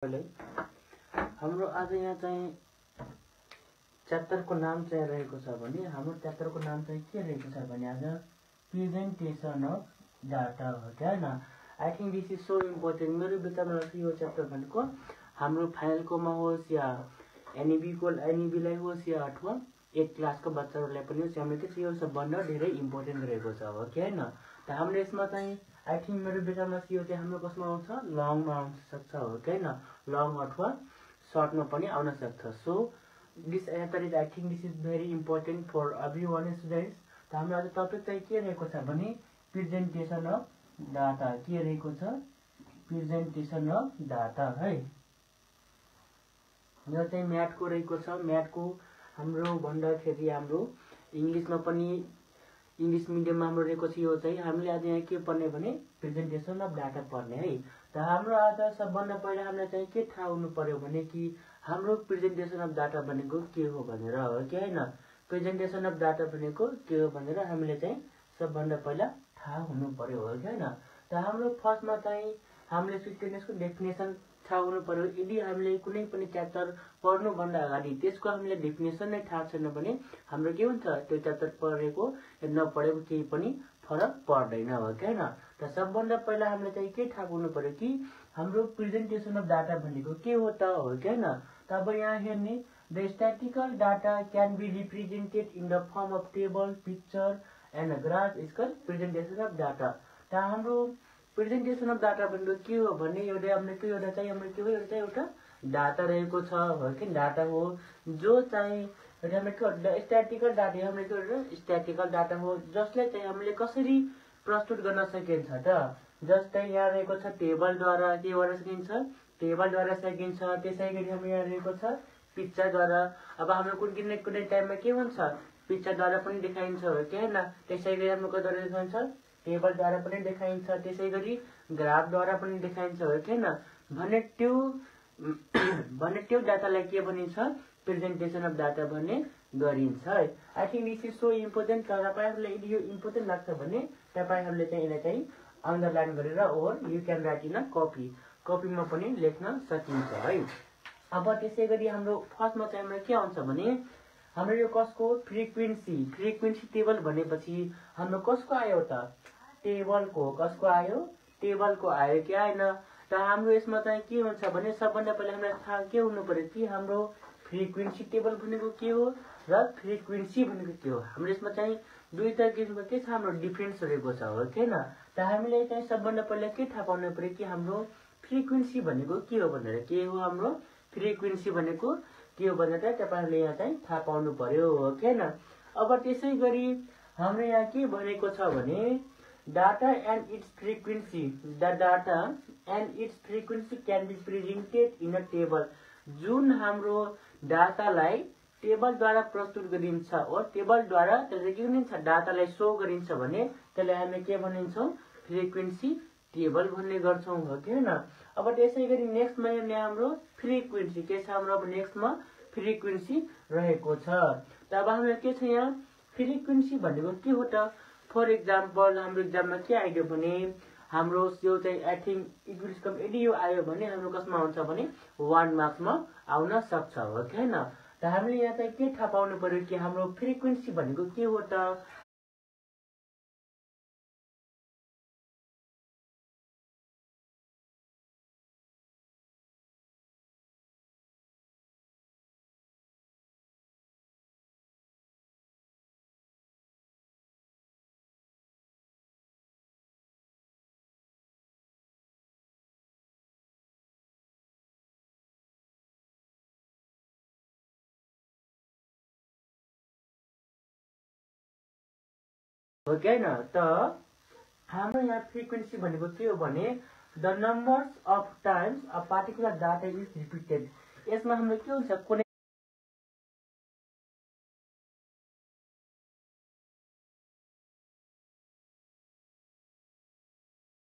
हाम्रो आज यहाँ चाहिँ च्याप्टरको नाम चाहिँ रहेको छ भने हाम्रो च्याप्टरको नाम चाहिँ के रहेको छ भने आज प्रेजेन्टेसन अफ डाटा हो क्या हैन। I think this is so important. मेरो विचारमा लाग्छ यो च्याप्टर भनेको हाम्रो फाइनलकोमा होस् या एनईबीलाई होस् या अथवा 8 क्लासको बच्चाहरूलाई पनि होस्, हाम्रो के छ यो सबभन्दा धेरै इम्पोर्टेन्ट रहेको छ हो क्या हैन। त हाम्रो यसमा चाहिँ आई थिंक मेरो विचारमा यो चाहिँ हाम्रो कसमा आउँछ, लङमा आउन सक्छ हो क्या हैन। लङ अथवा सर्टमा पनि आउन सक्छ। So this chapter is I think this is very important for everyone students. त हाम्रो आज टपिक चाहिँ के रहेको छ भने प्रेजेन्टेसन अफ डाटा के रहेको छ, प्रेजेन्टेसन अफ डाटा है। यो चाहिँ म्याथको रहेको छ। म्याथको हाम्रो भन्दाखेरि हाम्रो इंग्लिशमा पनि इंग्लिश मिडियममा हाम्रो रहेको छ। यो चाहिँ हामीले आज यहाँ के पढ्ने भने प्रेजेन्टेसन अफ डाटा पढ्ने है। त हाम्रो आज सबभन्दा पहिला हामीलाई चाहिँ के थाहा हुनु पर्यो भने कि हाम्रो प्रेजेन्टेसन अफ डाटा भनेको के हो भनेर हो कि हैन। प्रेजेन्टेसन अफ डाटा भनेको के हो भनेर हामीले चाहिँ सबभन्दा पहिला थाहा हुनु पर्यो हो कि हैन। त हाम्रो फर्स्टमा चाहिँ हामीले त्यसको डेफिनेसन थाहा हुनु पर्यो। यदि हामीले कुनै पनि च्याप्टर पढ्नु भन्दा अगाडि त्यसको हामीले डेफिनेसन नै थाहा छैन भने हाम्रो के हुन्छ, त्यो च्याप्टर पढेको नपढेको केही पनि फरक पर्दैन हो कि हैन। त सबभन्दा पहिला हामीले चाहिँ के थाहा हुनु पर्यो कि हाम्रो प्रेजेन्टेसन अफ डाटा भनेको के हो त हो कि हैन। त अब यहाँ हेर्ने the statistical data can be represented in the form of table, picture and graph is called presentation of data. त हाम्रो प्रेजेन्टेसन अफ डाटा भनेको के हो भने एउटा एउटा डाटा रहेको छ हो कि डाटा हो जो चाहिँ स्ट्याटिकल डाटा हाम्रो स्ट्याटिकल डाटा हो जसले चाहिँ हामीले कसरी प्रस्तुत गर्न सकिन्छ त। जस्तै यहाँ रहेको छ टेबलद्वारा के गर्न सकिन्छ, टेबलद्वारा सकिन्छ। त्यसै गरी हाम्रो यहाँ रहेको छ पिक्चरद्वारा। अब हाम्रो कुनै टाइममा के हुन्छ, पिक्चरद्वारा पनि देखाइन्छ हो कि हैन। त्यसै गरी हाम्रो कतिद्वारा देखाइन्छ, टेबलद्वारा पनि देखाइन्छ। त्यसै गरी ग्राफद्वारा पनि देखाइन्छ हो कि हैन। भने त्यो डाटालाई के भनिन्छ, प्रेजेन्टेसन अफ डाटा भन्ने गरिन्छ है। I think this is so important. तपाईहरुलाई यदि यो इम्पोर्टेन्ट लाग्छ भने तपाईहरुले चाहिँ यसलाई चाहिँ अन्डरलाइन गरेर or you can write in a कपीमा पनि लेख्न सकिन्छ है। अब त्यसै गरी हाम्रो फर्स्टमा चाहिँ हाम्रो के आउँछ भने हाम्रो यो कसको फ्रिक्वेन्सी टेबल भनेपछि हाम्रो कसको आयो त, टेबलको। कसको आयो, टेबलको आयो क्या हैन। त हाम्रो यसमा चाहिँ के हुन्छ भने सबभन्दा पहिला हामीलाई थाहा के हुनु पर्यो कि हाम्रो फ्रिक्वेन्सी टेबल भनेको के हो र फ्रिक्वेन्सी भनेको के हो। हाम्रो यसमा चाहिँ दुईटा किसिमको के छ, हाम्रो डिफरेन्स रहेको छ हो कि हैन। त हामीले चाहिँ सबभन्दा पहिला के थाहा पाउनु पर्यो कि हाम्रो फ्रिक्वेन्सी भनेको के हो भनेर। के हो हाम्रो फ्रिक्वेन्सी भनेको के हो भनेर तपाईहरुले यहाँ चाहिँ थाहा पाउनु पर्यो हो कि हैन। अब त्यसै गरी हाम्रो यहाँ के भनेको छ भने data and its frequency, the data and its frequency can be presented in a table. जुन हाम्रो डाटालाई टेबलद्वारा प्रस्तुत गरिन्छ और टेबलद्वारा त्यसले के भनिन्छ, डाटालाई शो गरिन्छ भने त्यसलाई हामी के भनिन्छौँ, फ्रिक्वेन्सी टेबल भन्ने गर्छौं हो कि हैन। अब त्यसै गरी नेक्स्टमा हेर्ने हाम्रो फ्रिक्वेन्सी के छ, हाम्रो अब नेक्स्टमा फ्रिक्वेन्सी रहेको छ। त अब हाम्रो के छ यहाँ फ्रिक्वेन्सी भनेको के हो त। फर एक्जाम्पल हाम्रो एक्जाममा के आइदियो भने हाम्रो यो चाहिँ आई थिंक इङ्ग्लिसको यदि यो आयो भने हाम्रो कसमा आउँछ भने 1 मार्क्समा आउन सक्छ हो कि हैन। त हामीले यहाँ चाहिँ के थाहा पाउनु पर्यो कि हाम्रो फ्रिक्वेन्सी भनेको के हो त। हो कि हैन। त हाम्रो यहाँ फ्रिक्वेन्सी भनेको के हो भने the numbers of times a particular data is repeated. यसमा हाम्रो के हुन्छ, कुनै